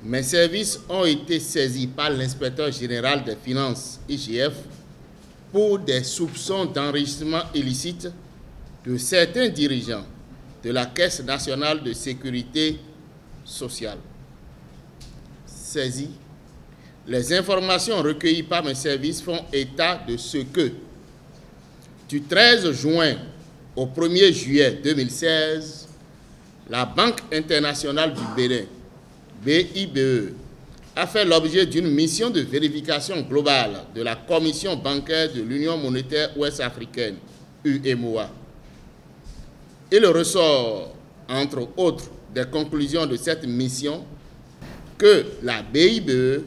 Mes services ont été saisis par l'inspecteur général des finances, IGF, pour des soupçons d'enrichissement illicite de certains dirigeants de la Caisse nationale de sécurité sociale. Saisis. Les informations recueillies par mes services font état de ce que, du 13 juin au 1er juillet 2016, la Banque internationale du Bénin, BIBE, a fait l'objet d'une mission de vérification globale de la Commission bancaire de l'Union monétaire ouest-africaine, UMOA. Il ressort, entre autres, des conclusions de cette mission que la BIBE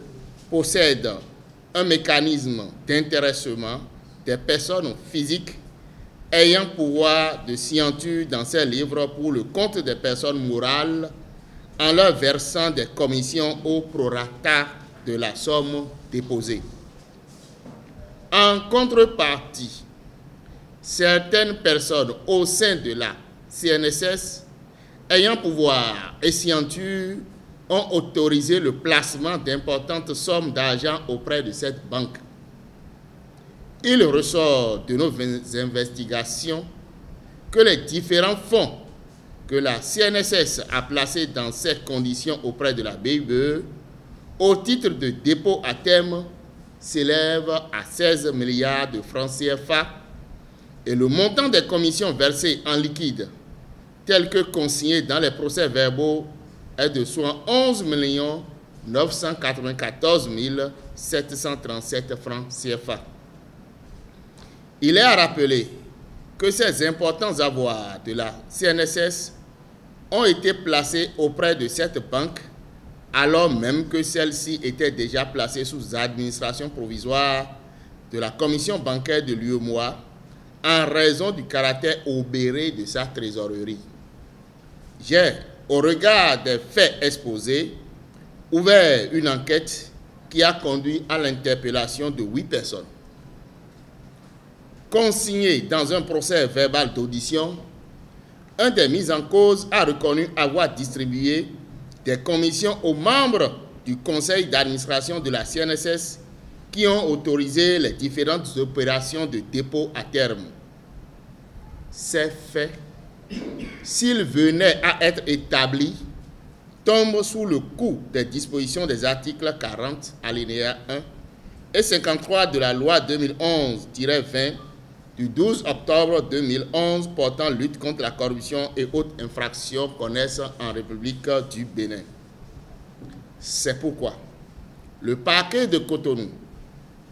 possède un mécanisme d'intéressement des personnes physiques ayant pouvoir de signature dans ses livres pour le compte des personnes morales en leur versant des commissions au prorata de la somme déposée. En contrepartie, certaines personnes au sein de la CNSS ayant pouvoir et signature ont autorisé le placement d'importantes sommes d'argent auprès de cette banque. Il ressort de nos investigations que les différents fonds que la CNSS a placés dans ces conditions auprès de la BIBE au titre de dépôt à terme s'élèvent à 16 milliards de francs CFA et le montant des commissions versées en liquide tel que consigné dans les procès-verbaux est de soit 11 994 737 francs CFA. Il est à rappeler que ces importants avoirs de la CNSS ont été placés auprès de cette banque alors même que celle-ci était déjà placée sous administration provisoire de la Commission bancaire de l'UEMOA en raison du caractère obéré de sa trésorerie. J'ai, au regard des faits exposés, ouvert une enquête qui a conduit à l'interpellation de 8 personnes. Consigné dans un procès verbal d'audition, un des mis en cause a reconnu avoir distribué des commissions aux membres du conseil d'administration de la CNSS qui ont autorisé les différentes opérations de dépôt à terme. Ces faits, s'ils venaient à être établis, tombent sous le coup des dispositions des articles 40, alinéa 1 et 53 de la loi 2011-20 du 12 octobre 2011 portant lutte contre la corruption et autres infractions connexes en République du Bénin. C'est pourquoi le parquet de Cotonou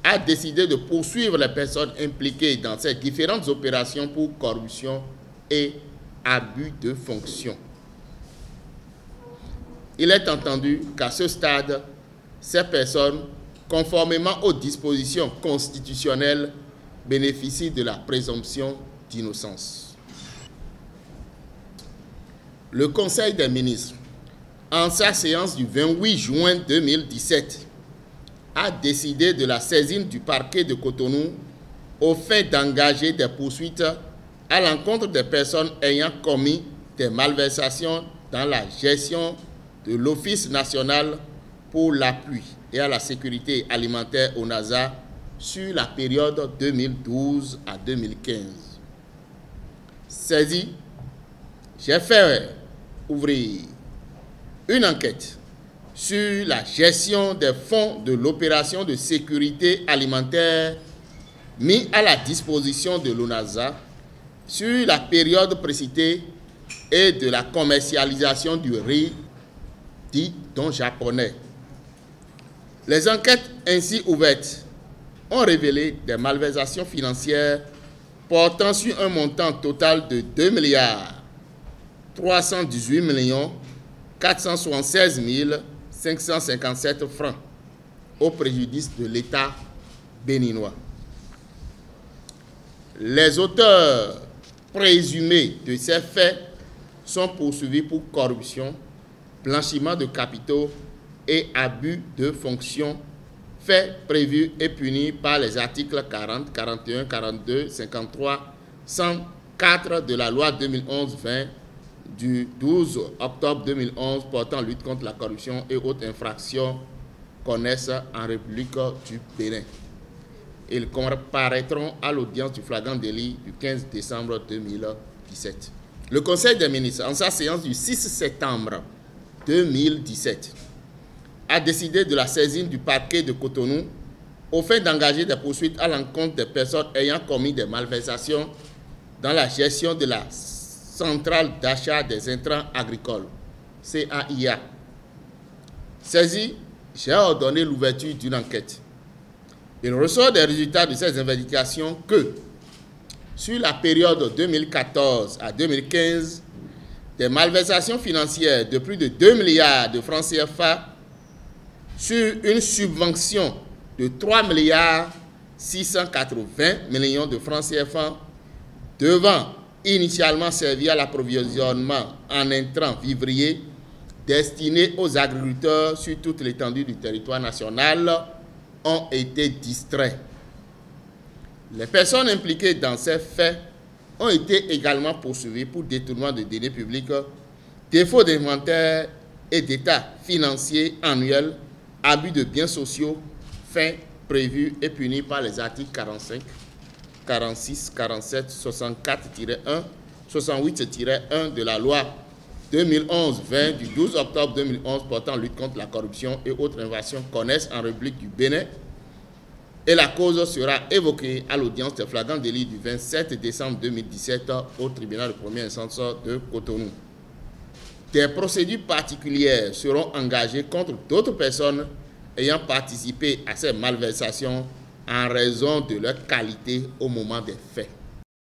a décidé de poursuivre les personnes impliquées dans ces différentes opérations pour corruption et abus de fonction. Il est entendu qu'à ce stade, ces personnes, conformément aux dispositions constitutionnelles, bénéficient de la présomption d'innocence. Le Conseil des ministres, en sa séance du 28 juin 2017, a décidé de la saisine du parquet de Cotonou au fait d'engager des poursuites à l'encontre des personnes ayant commis des malversations dans la gestion de l'Office national pour l'appui et à la sécurité alimentaire au NASA sur la période 2012 à 2015. Saisi, j'ai fait ouvrir une enquête sur la gestion des fonds de l'opération de sécurité alimentaire mis à la disposition de l'ONASA sur la période précitée et de la commercialisation du riz dit don japonais. Les enquêtes ainsi ouvertes ont révélé des malversations financières portant sur un montant total de 2 milliards 318 476 557 francs au préjudice de l'État béninois. Les auteurs présumés de ces faits sont poursuivis pour corruption, blanchiment de capitaux et abus de fonction, faits prévus et punis par les articles 40, 41, 42, 53, 104 de la loi 2011-20 du 12 octobre 2011 portant lutte contre la corruption et autres infractions connaissent en République du Bénin. Ils comparaîtront à l'audience du flagrant délit du 15 décembre 2017. Le Conseil des ministres, en sa séance du 6 septembre 2017, a décidé de la saisine du parquet de Cotonou au fait d'engager des poursuites à l'encontre des personnes ayant commis des malversations dans la gestion de la centrale d'achat des intrants agricoles, CAIA. Saisi, j'ai ordonné l'ouverture d'une enquête. Il ressort des résultats de ces investigations que, sur la période 2014 à 2015, des malversations financières de plus de 2 milliards de francs CFA sur une subvention de 3 milliards 680 millions de francs CFA devant initialement servir à l'approvisionnement en intrants vivriers destinés aux agriculteurs sur toute l'étendue du territoire national ont été distraits. Les personnes impliquées dans ces faits ont été également poursuivies pour détournement de deniers publics, défaut d'inventaire et d'état financier annuel, abus de biens sociaux, faits prévus et punis par les articles 45, 46, 47, 64-1, 68-1 de la loi 2011-20 du 12 octobre 2011 portant lutte contre la corruption et autres infractions connaissent en République du Bénin, et la cause sera évoquée à l'audience des flagrants délits du 27 décembre 2017 au tribunal de première instance de Cotonou. Des procédures particulières seront engagées contre d'autres personnes ayant participé à ces malversations en raison de leur qualité au moment des faits.